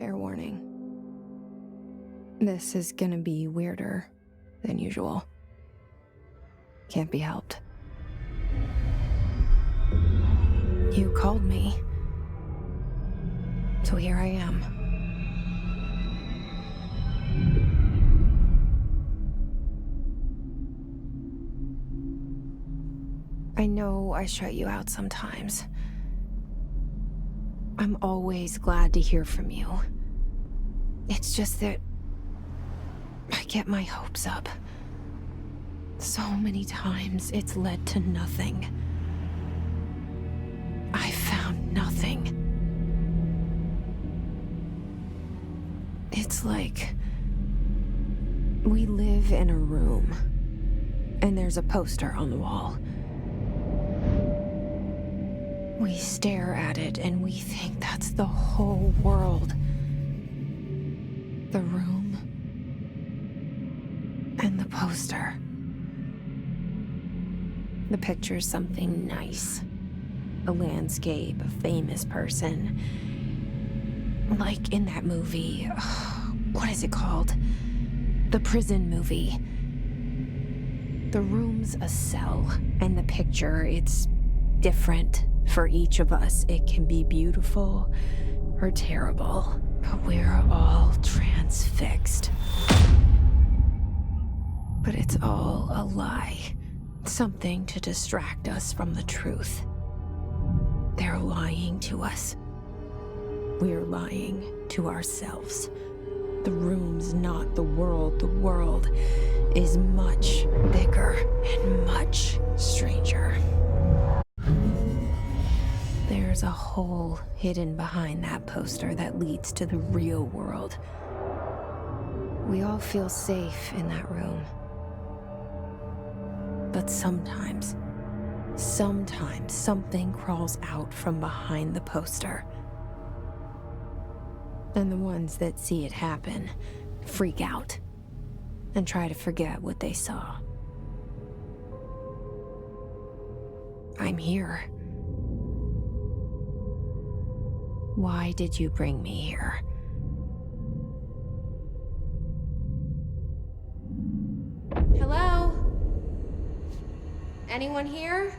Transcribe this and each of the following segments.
Fair warning. This is gonna be weirder than usual. Can't be helped. You called me. So here I am. I know I shut you out sometimes. I'm always glad to hear from you. It's just that I get my hopes up. So many times it's led to nothing. I found nothing. It's like we live in a room, and there's a poster on the wall. We stare at it and we think that's the whole world. The room and the poster. The picture's something nice. A landscape, a famous person. Like in that movie, what is it called? The prison movie. The room's a cell, and the picture, it's different for each of us. It can be beautiful or terrible, but we're all transfixed. But it's all a lie. Something to distract us from the truth. They're lying to us. We're lying to ourselves. The room's not the world. The world is much bigger and much stranger. There's a hole hidden behind that poster that leads to the real world. We all feel safe in that room. But sometimes something crawls out from behind the poster. And the ones that see it happen freak out and try to forget what they saw. I'm here. Why did you bring me here? Hello? Anyone here?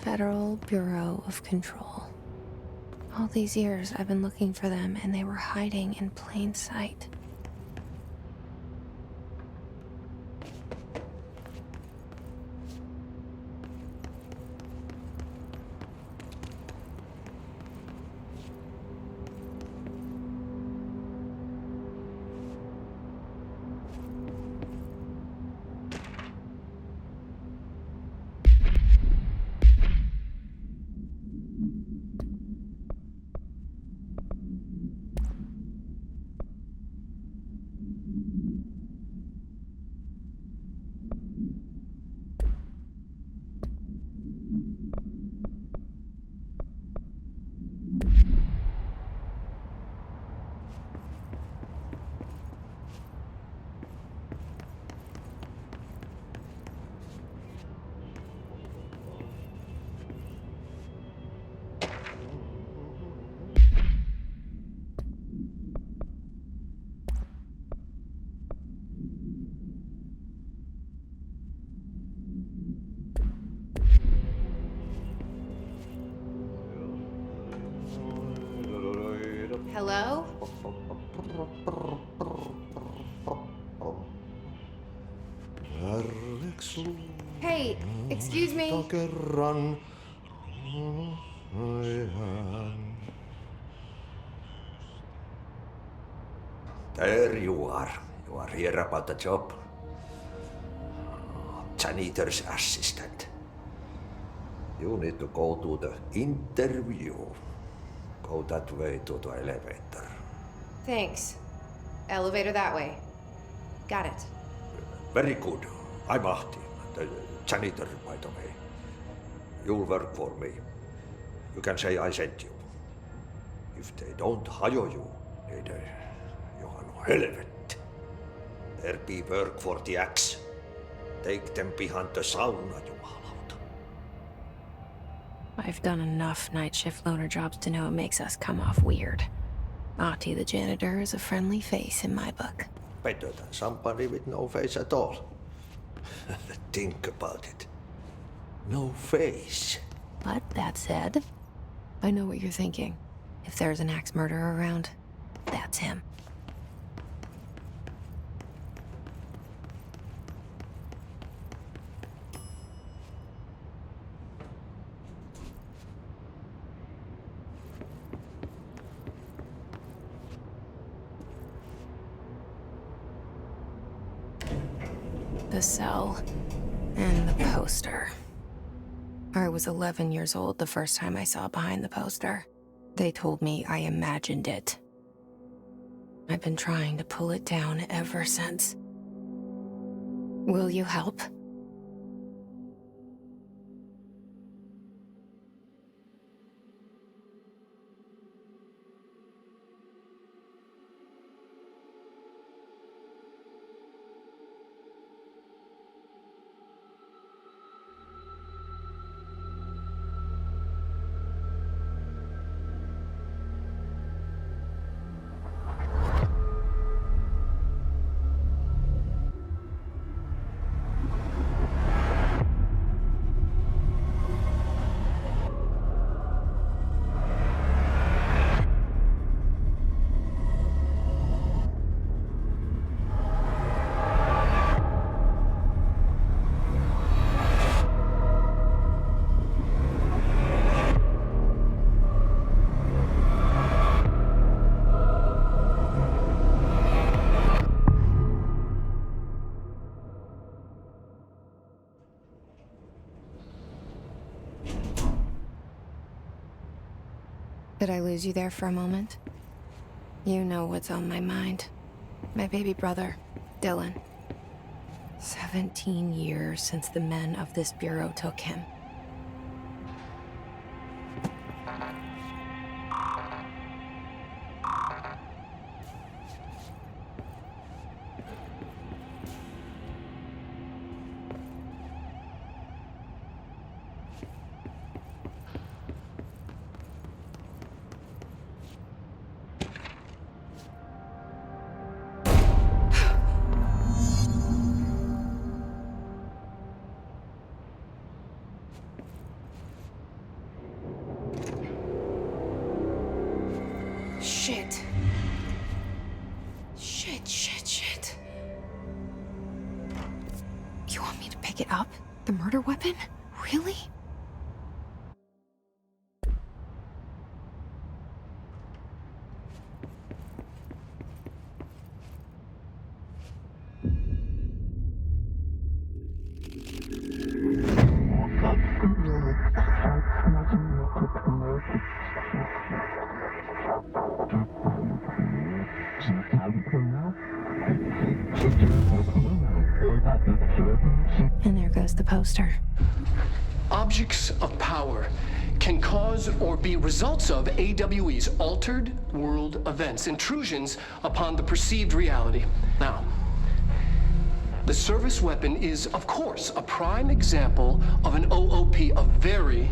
Federal Bureau of Control. All these years I've been looking for them, and they were hiding in plain sight. Hello? Hey, excuse me. There you are. You are here about the job. Janitor's assistant. You need to go to the interview. Go that way to the elevator. Thanks. Elevator that way. Got it. Very good. I'm Ahti, the janitor, by the way. You'll work for me. You can say I sent you. If they don't hire you, niin johan on helvet. There be work for the axe. Take them behind the sauna, jumalauta. I've done enough night shift loner jobs to know it makes us come off weird. Ahti the janitor is a friendly face in my book. Better than somebody with no face at all. Think about it. No face. But that said, I know what you're thinking. If there's an axe murderer around, that's him. The cell and the poster. I was 11 years old the first time I saw behind the poster. They told me I imagined it. I've been trying to pull it down ever since. Will you help? Did I lose you there for a moment? You know what's on my mind. My baby brother, Dylan. 17 years since the men of this bureau took him. Shit. Shit. You want me to pick it up? The murder weapon? Really? And there goes the poster. Objects of power can cause or be results of AWE's altered world events, intrusions upon the perceived reality. Now, the service weapon is, of course, a prime example of an OOP, a very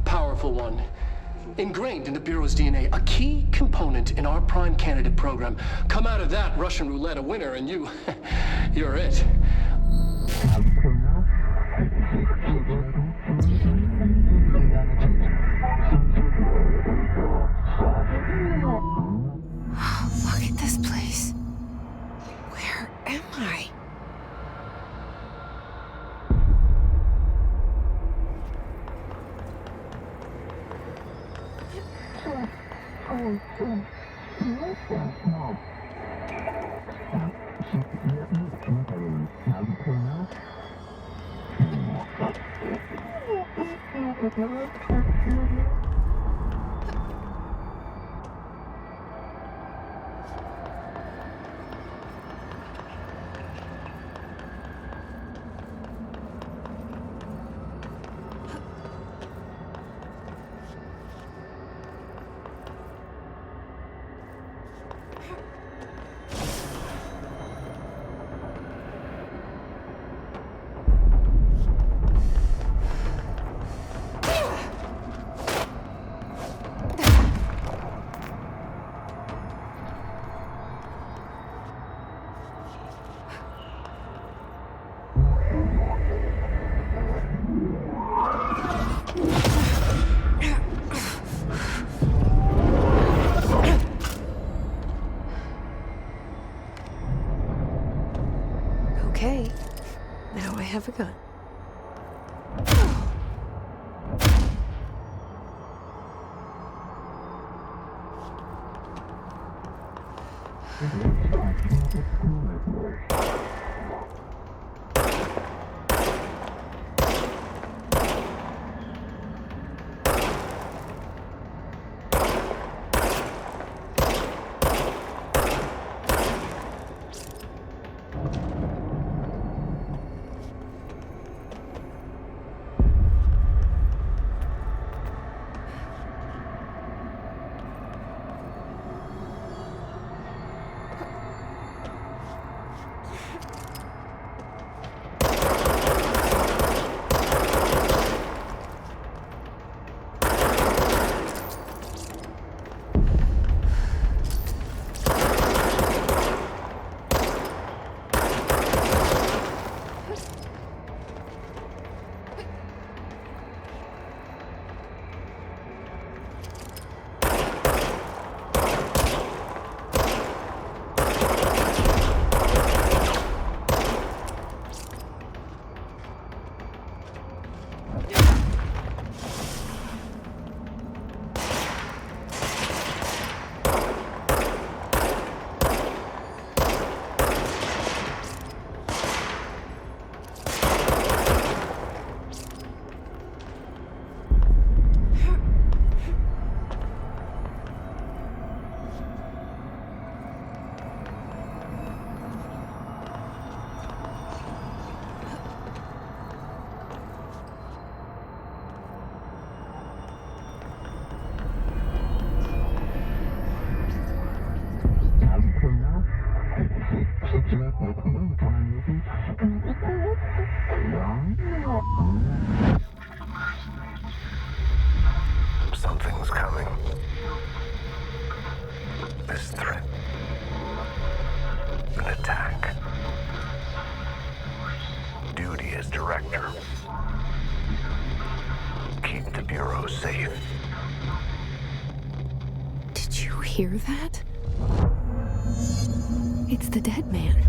powerful one. Ingrained in the Bureau's DNA, a key component in our prime candidate program. Come out of that Russian roulette a winner and you're it. Okay, now I have a gun. Something's coming. This threat. An attack. Duty as director. Keep the Bureau safe. Did you hear that? It's the dead man.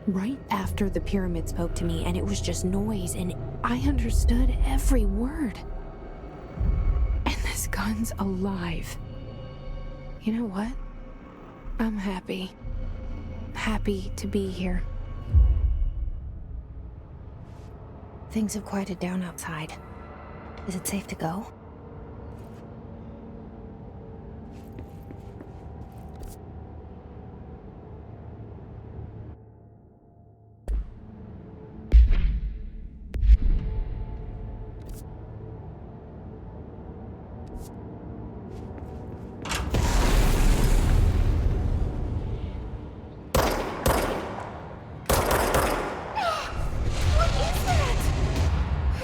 Right after the pyramid spoke to me, and it was just noise, and I understood every word. And this gun's alive. You know what? I'm happy. Happy to be here. Things have quieted down outside. Is it safe to go?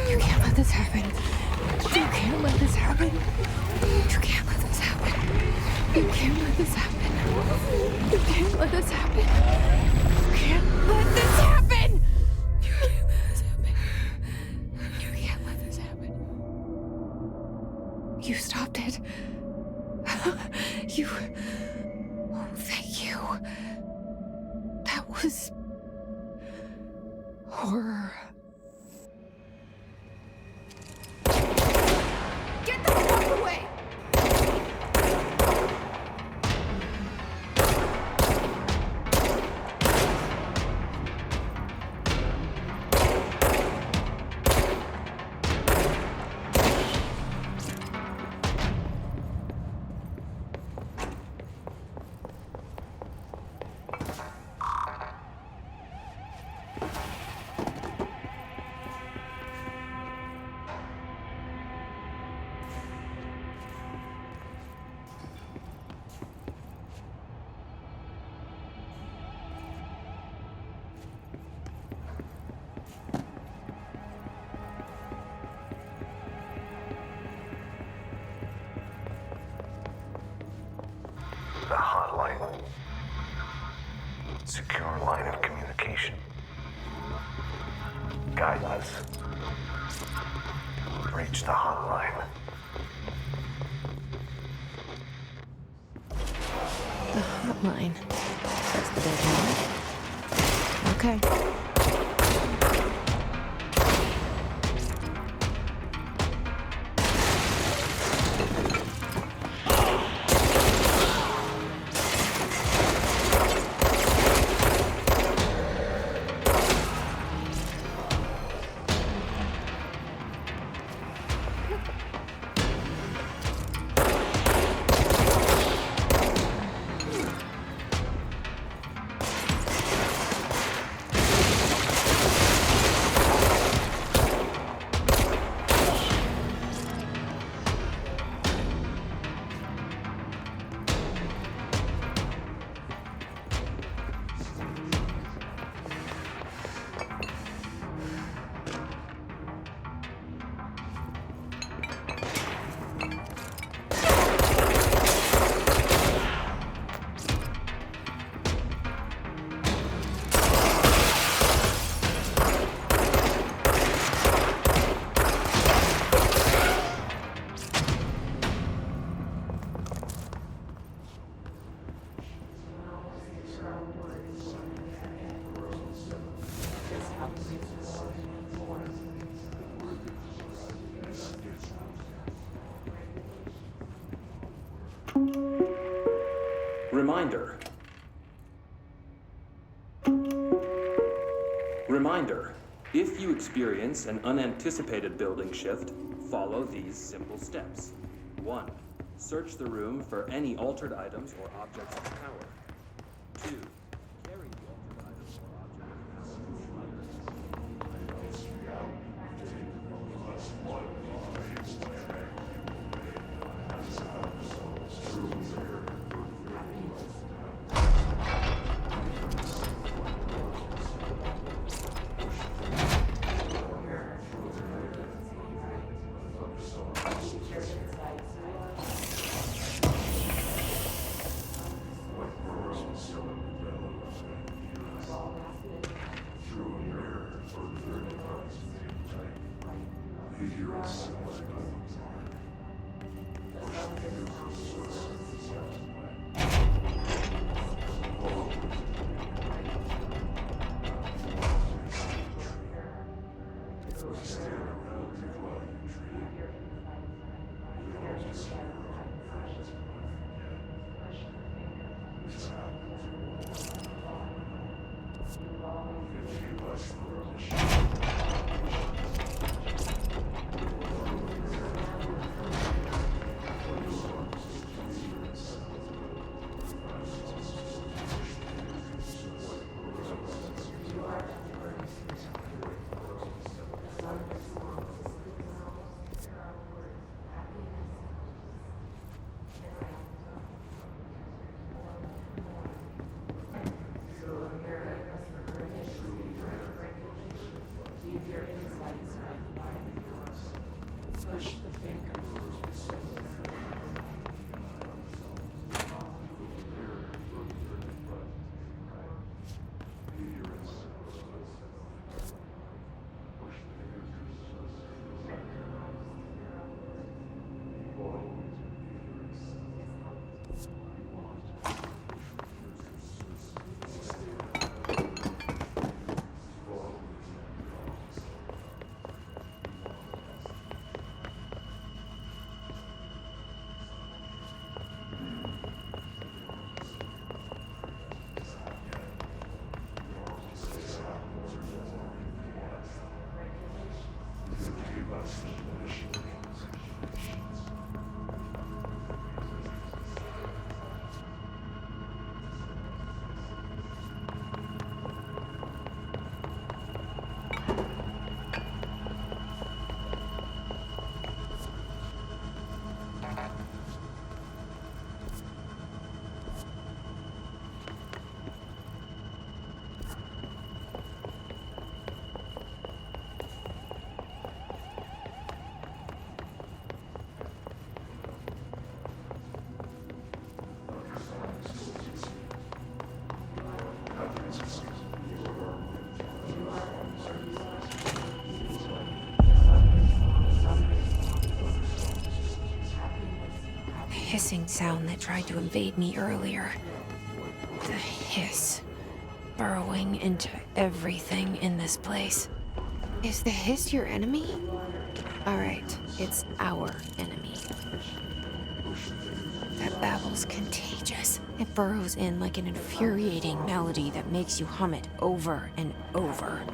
You can't let this happen. You can't let this happen. You can't let this happen. You can't let this happen. You can't let this happen. You can't let this happen. You can't let this happen. You can't let this happen. You stopped it. You. Oh, thank you. That was horror. Get the fuck away! Secure line of communication. Guidance. Reach the hotline. The hotline. That's the dead one. Okay. Reminder. Reminder. If you experience an unanticipated building shift, follow these simple steps. 1. Search the room for any altered items or objects of power. 2. Carry the altered items or objects hissing sound that tried to invade me earlier. The hiss, burrowing into everything in this place. Is the hiss your enemy? Alright, it's our enemy. That babble's contagious. It burrows in like an infuriating melody that makes you hum it over and over.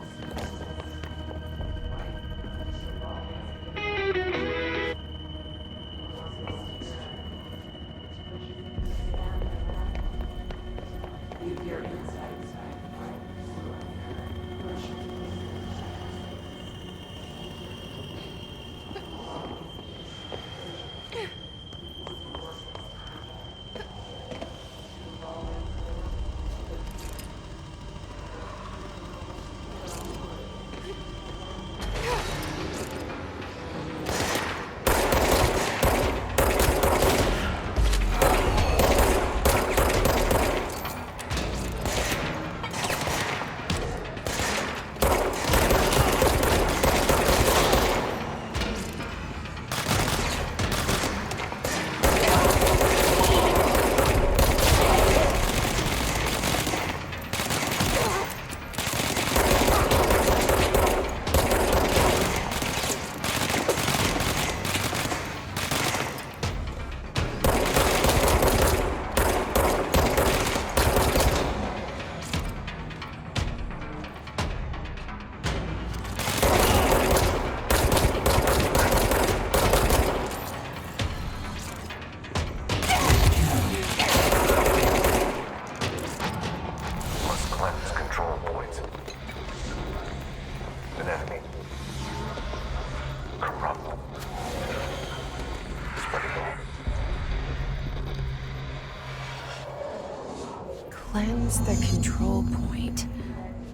Cleanse the control point.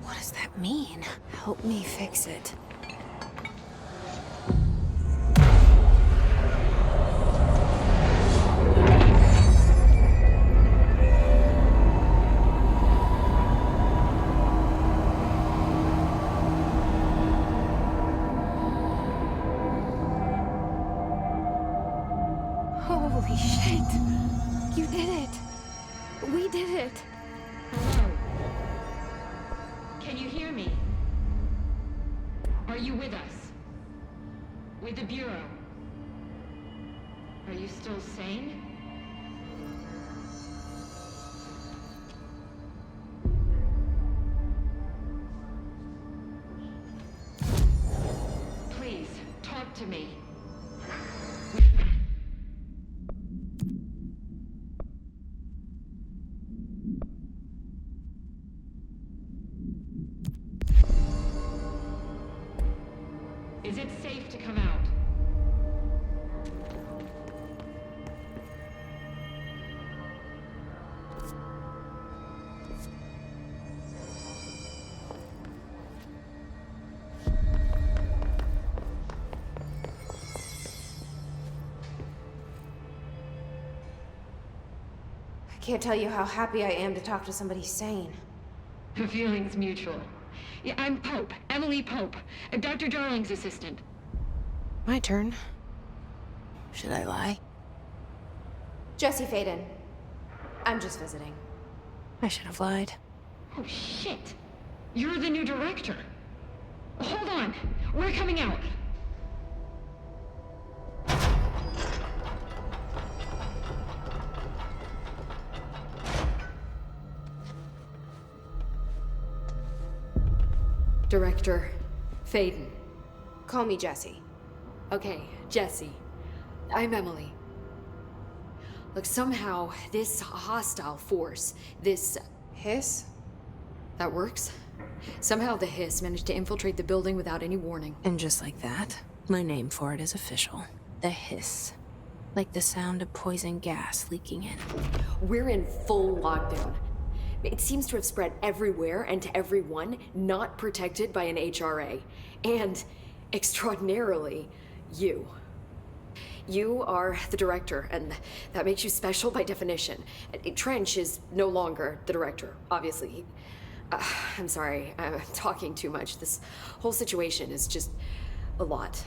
What does that mean? Help me fix it. Holy shit! You did it! We did it! Hello? Can you hear me? Are you with us? With the Bureau? Are you still sane? Please, talk to me. Is it safe to come out? I can't tell you how happy I am to talk to somebody sane. The feeling's mutual. Yeah, I'm Pope, Emily Pope, Dr. Darling's assistant. My turn. Should I lie? Jesse Faden. I'm just visiting. I should have lied. Oh, shit. You're the new director. Hold on. We're coming out. Director Faden. Call me Jesse. Okay, Jesse. I'm Emily. Look, somehow this hostile force, this... Hiss? that works? Somehow the hiss managed to infiltrate the building without any warning. And just like that, my name for it is official. The hiss. Like the sound of poison gas leaking in. We're in full lockdown. It seems to have spread everywhere and to everyone not protected by an HRA. And, extraordinarily, you. You are the director, and that makes you special by definition. Trench is no longer the director, obviously. I'm sorry, I'm talking too much. This whole situation is just a lot.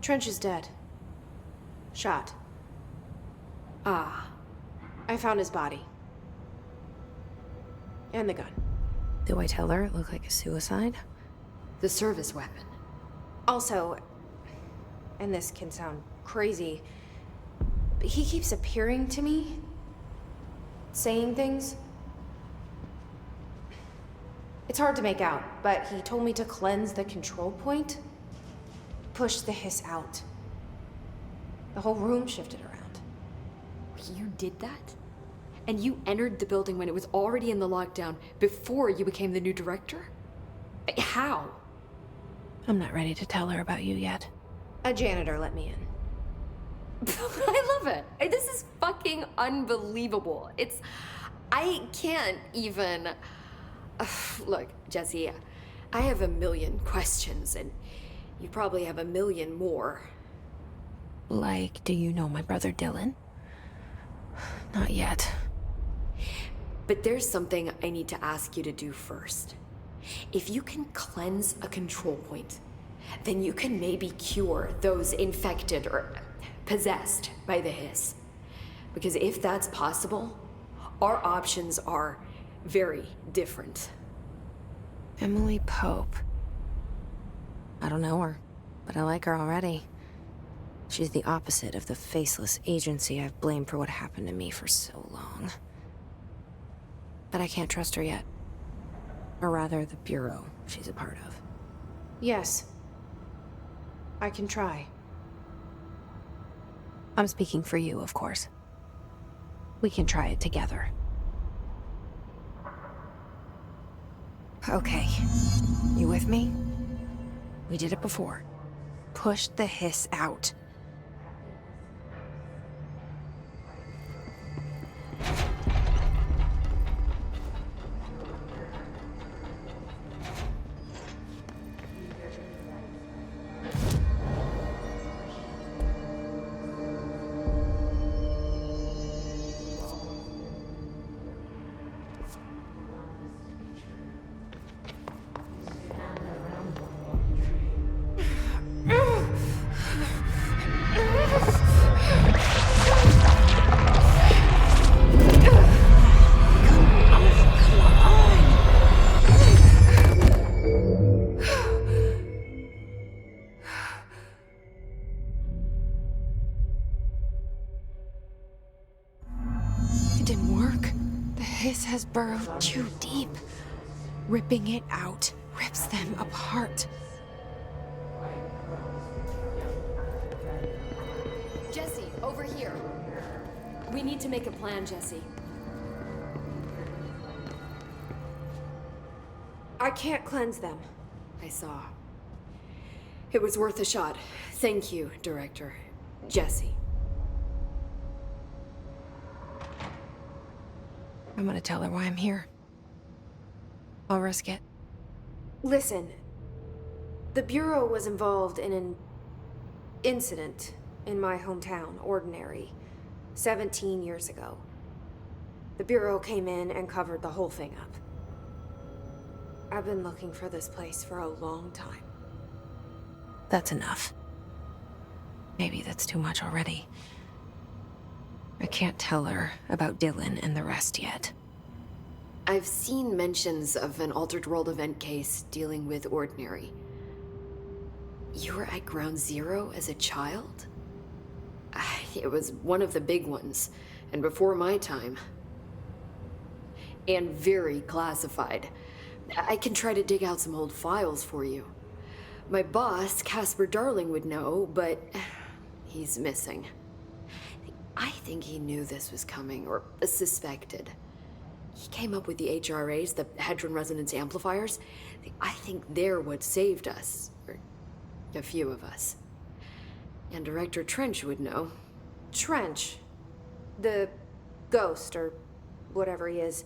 Trench is dead. Shot. Ah, I found his body. And the gun. Do I tell her it looked like a suicide? the service weapon. Also, and this can sound crazy, but he keeps appearing to me, saying things. It's hard to make out, but he told me to cleanse the control point, push the hiss out. The whole room shifted around. You did that? And you entered the building when it was already in the lockdown before you became the new director? How? I'm not ready to tell her about you yet. A janitor let me in. I love it. This is fucking unbelievable. I can't even... Look, Jesse, I have a million questions, and you probably have a million more. Like, do you know my brother Dylan? Not yet. But there's something I need to ask you to do first. If you can cleanse a control point, then you can maybe cure those infected or possessed by the hiss. Because if that's possible, our options are very different. Emily Pope. I don't know her, but I like her already. She's the opposite of the faceless agency I've blamed for what happened to me for so long. But I can't trust her yet. Or rather, the Bureau she's a part of. Yes. I can try. I'm speaking for you, of course. We can try it together. Okay. You with me? We did it before. Push the hiss out. Has burrowed too deep. Ripping it out rips them apart. Jesse, over here. We need to make a plan, Jesse. I can't cleanse them. I saw. It was worth a shot. Thank you, Director. Jesse. I'm gonna tell her why I'm here. I'll risk it. Listen, the Bureau was involved in an incident in my hometown, Ordinary, 17 years ago. The Bureau came in and covered the whole thing up. I've been looking for this place for a long time. That's enough. Maybe that's too much already. I can't tell her about Dylan and the rest yet. I've seen mentions of an Altered World event case dealing with Ordinary. You were at Ground Zero as a child? It was one of the big ones, and before my time. And very classified. I can try to dig out some old files for you. My boss, Casper Darling, would know, but he's missing. I think he knew this was coming, or suspected. He came up with the HRAs, the Hadron Resonance Amplifiers. I think they're what saved us, or a few of us. And Director Trench would know. Trench, the ghost, or whatever he is,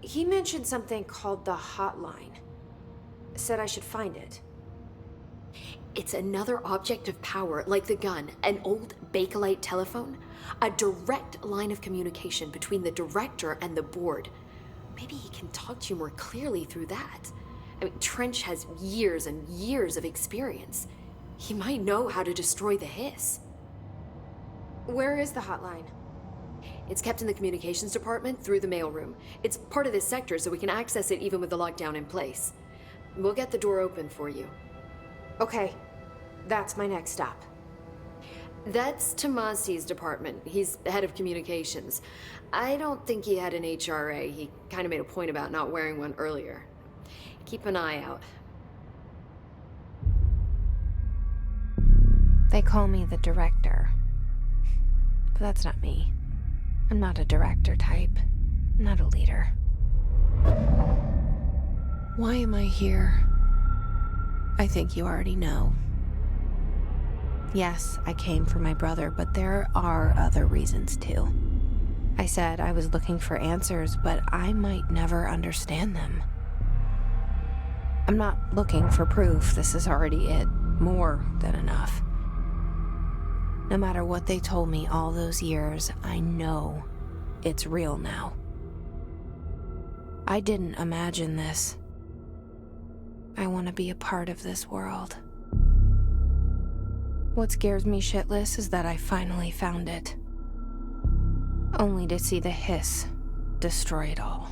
he mentioned something called the Hotline. Said I should find it. It's another object of power, like the gun, an old Bakelite telephone, a direct line of communication between the director and the board. Maybe he can talk to you more clearly through that. I mean, Trench has years and years of experience. He might know how to destroy the hiss. Where is the hotline? It's kept in the communications department through the mailroom. It's part of this sector, so we can access it even with the lockdown in place. We'll get the door open for you. Okay, that's my next stop. That's Tomasi's department. He's head of communications. I don't think he had an HRA. He kind of made a point about not wearing one earlier. Keep an eye out. They call me the director. But that's not me. I'm not a director type. I'm not a leader. Why am I here? I think you already know. Yes, I came for my brother, but there are other reasons too. I said I was looking for answers, but I might never understand them. I'm not looking for proof. This is already it. More than enough. No matter what they told me all those years, I know it's real now. I didn't imagine this. I want to be a part of this world. What scares me shitless is that I finally found it. Only to see the hiss destroy it all.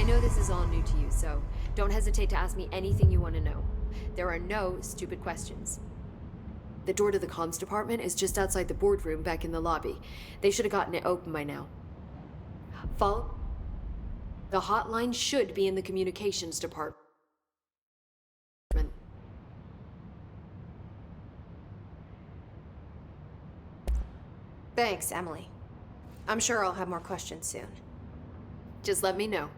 I know this is all new to you, so don't hesitate to ask me anything you want to know. There are no stupid questions. The door to the comms department is just outside the boardroom back in the lobby. They should have gotten it open by now. Follow. The hotline should be in the communications department. Thanks, Emily. I'm sure I'll have more questions soon. Just let me know.